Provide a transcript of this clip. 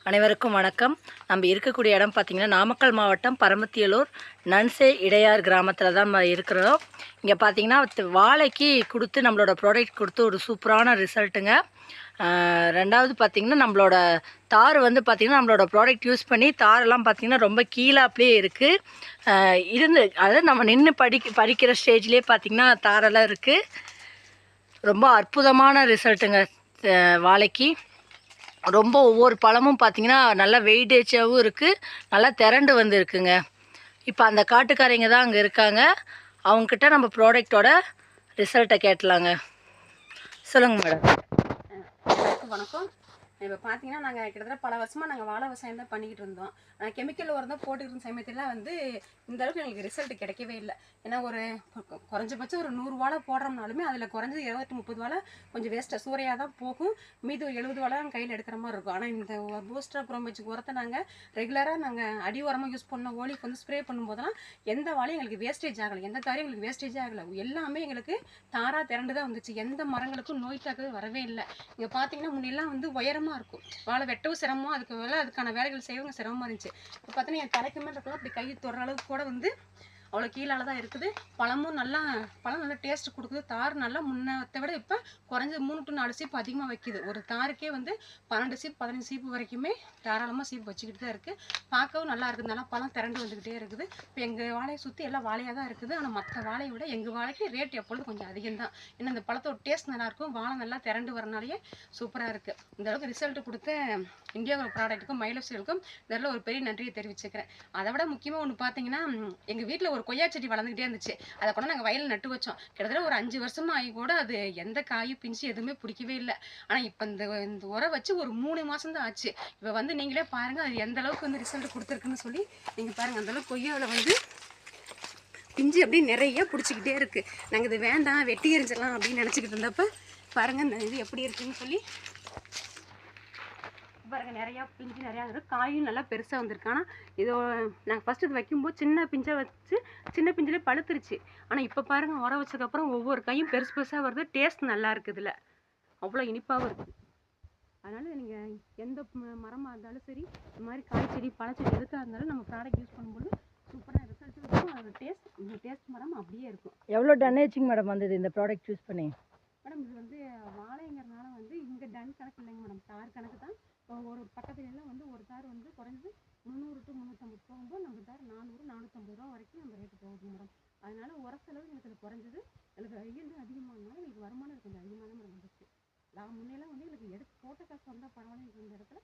அனைவருக்கும் வணக்கம். நம்ம இருக்கக்கூடிய இடம் பார்த்திங்கன்னா, நாமக்கல் மாவட்டம் பரமத்தியலூர் நன்சே இடையார் கிராமத்தில் தான் நம்ம இருக்கிறோம். இங்கே பார்த்திங்கன்னா வாழைக்கு கொடுத்து நம்மளோட ப்ராடக்ட் கொடுத்து ஒரு சூப்பரான ரிசல்ட்டுங்க. ரெண்டாவது பார்த்திங்கன்னா, நம்மளோட தார் வந்து பார்த்திங்கன்னா, நம்மளோட ப்ராடக்ட் யூஸ் பண்ணி தாரெல்லாம் பார்த்திங்கன்னா ரொம்ப கீழாப்லேயே இருக்குது. அதாவது நம்ம நின்று பறிக்கிற ஸ்டேஜ்லேயே பார்த்திங்கன்னா தாரெல்லாம் இருக்குது. ரொம்ப அற்புதமான ரிசல்ட்டுங்க வாழைக்கு. ரொம்ப ஒவ்வொரு பழமும் பார்த்திங்கன்னா நல்லா வெயிட்டேஜாகவும் இருக்குது, நல்லா திரண்டு வந்து இருக்குங்க. இப்போ அந்த காட்டுக்காரங்க தான் அங்கே இருக்காங்க. அவங்கக்கிட்ட நம்ம ப்ராடக்டோட ரிசல்ட்டை கேட்டலாங்க. சொல்லுங்கள் மேடம். வணக்கம். இப்போ பார்த்தீங்கன்னா நாங்கள் கிட்டத்தட்ட பல வருஷமாக நாங்கள் வாழை விவசாயம் தான் பண்ணிக்கிட்டு இருந்தோம். கெமிக்கல் உரம் தான் போட்டுக்கிட்டு இருந்த சமயத்தில் வந்து இந்த அளவுக்கு எங்களுக்கு ரிசல்ட் கிடைக்கவே இல்லை. ஏன்னா ஒரு குறைஞ்சபட்சம் ஒரு 100 வாழை போடுறோம்னாலுமே அதில் குறைஞ்சது 20-30 வாழை கொஞ்சம் வேஸ்ட்டாக சூறையாக தான் போகும். மீது ஒரு 70 வாழை கையில் எடுக்கிற மாதிரி இருக்கும். ஆனால் இந்த பூஸ்டர் ப்ரோமேஜிக் உரத்தை நாங்கள் ரெகுலராக நாங்கள் அடி உரமாக யூஸ் பண்ண ஓலிக்கு வந்து ஸ்ப்ரே பண்ணும்போதெல்லாம் எந்த வாழையும் எங்களுக்கு வேஸ்டேஜ் ஆகலை, எந்த தாரையும் எங்களுக்கு வேஸ்டேஜே ஆகலை. எல்லாமே எங்களுக்கு தாராக திரண்டு தான் வந்துச்சு. எந்த மரங்களுக்கும் நோய் தாக்குது வரவே இல்லை. இங்கே பார்த்தீங்கன்னா முன்னெல்லாம் வந்து உயரமாக இருக்கும், வாழை வெட்டவும் சிரமம், அதுக்கான வேலைகள் செய்யவும் சிரமமாக இருந்துச்சு. இப்போ பார்த்தீங்கன்னா என் தலைக்கு மேலே இருக்கலாம், அப்படி கை தொடுற அளவுக்கு கூட வந்து அவ்வளோ கீழால தான் இருக்குது. பழம் நல்லா டேஸ்ட் கொடுக்குது. தார் நல்லா முன்னத்தை விட இப்போ குறைஞ்சது 3 to 4 சீப்பு அதிகமாக வைக்குது. ஒரு தாருக்கே வந்து 12 சீப்பு 15 சீப்பு வரைக்குமே தாராளமாக சீப்பு வச்சுக்கிட்டு தான் இருக்குது. பார்க்கவும் நல்லா இருக்குது, நல்லா பழம் திரண்டு வந்துக்கிட்டே இருக்குது. இப்போ எங்கள் வாழையை சுற்றி எல்லாம் வாழையாக தான் இருக்குது. ஆனால் மற்ற வாழையை விட எங்கள் வாழைக்கு ரேட் எப்பொழுதும் கொஞ்சம் அதிகம் தான். ஏன்னா இந்த பழத்தோட டேஸ்ட் நல்லாயிருக்கும், வாழை நல்லா திரண்டு வரனாலேயே சூப்பராக இருக்குது. இந்த அளவுக்கு ரிசல்ட் கொடுத்த இந்தியா ப்ராடக்ட்டுக்கும் மைலோஸ்களுக்கும் இதெல்லாம் ஒரு பெரிய நன்றியை தெரிவிச்சுக்கிறேன். அதை விட முக்கியமாக ஒன்று பார்த்தீங்கன்னா, எங்கள் வீட்டில் ஒரு கொய்யா செடி வளர்ந்துக்கிட்டே இருந்துச்சு. அதை கூட நாங்கள் வயலில் நட்டு வச்சோம். கிட்டத்தட்ட ஒரு 5 வருஷமாக ஆகி கூட அது எந்த காயும் பிஞ்சு எதுவுமே பிடிக்கவே இல்லை. ஆனால் இப்போ இந்த உரம் வச்சு ஒரு 3 மாதம் தான் ஆச்சு. இப்போ வந்து நீங்களே பாருங்கள் அது எந்த அளவுக்கு வந்து ரிசல்ட் கொடுத்துருக்குன்னு சொல்லி நீங்கள் பாருங்கள். அந்தளவுக்கு கொய்யாவில் வந்து பிஞ்சு அப்படியே நிறைய பிடிச்சிக்கிட்டே இருக்குது. நாங்கள் இது வேண்டாம் வெட்டி எரிஞ்சிடலாம் அப்படின்னு நினச்சிக்கிட்டு இருந்தப்போ பாருங்கள் இந்த இது எப்படி இருக்குன்னு சொல்லி பாருங்க. நிறையா பிஞ்சு நிறையா இருக்குது, காயும் நல்லா பெருசாக வந்திருக்கு. ஆனால் இதோ நாங்கள் ஃபஸ்ட்டு இது வைக்கும்போது சின்ன பிஞ்சை வச்சு சின்ன பிஞ்சிலே பழுத்துருச்சு. ஆனால் இப்போ பாருங்கள் உரம் வச்சதுக்கப்புறம் ஒவ்வொரு காயும் பெருசு பெருசாக வருது. டேஸ்ட் நல்லா இருக்குது, இதில் அவ்வளோ இனிப்பாகவும் இருக்குது. அதனால் நீங்கள் எந்த மரமாக இருந்தாலும் சரி, இந்த மாதிரி காய்ச்செடி பழச்செடி எதுக்காக இருந்தாலும் நம்ம ப்ராடக்ட் யூஸ் பண்ணும்போது சூப்பராக ரிசல்ட் இருக்கும். அதோட டேஸ்ட் மரம் அப்படியே இருக்கும். எவ்வளோ டன்னேஜிங் மேடம் வந்தது இந்த ப்ராடக்ட் யூஸ் பண்ணி? மேடம் இது வந்து வாழைங்கிறதுனால வந்து இங்கே டன் கணக்கு இல்லைங்க மேடம், தார் கணக்கு தான். ஒரு பக்கத்துலலாம் வந்து ஒரு தார் வந்து குறைஞ்சது 300 to 350 போகும்போது நம்ம தார் 400-450 ரூபா வரைக்கும் நம்ம ரேட்டு போகுது மேடம். அதனால உரச்செலவு எனக்கு குறைஞ்சது, எனக்கு ஈல்டு அதிகமானாலும் எனக்கு வருமானம் கொஞ்சம் அதிகமாக தான் மேடம் வந்துச்சு. நான் முன்னெல்லாம் வந்து எனக்கு எடுத்து போட்ட காசு வந்தால் பரவாயில்ல, எனக்கு இந்த இடத்துல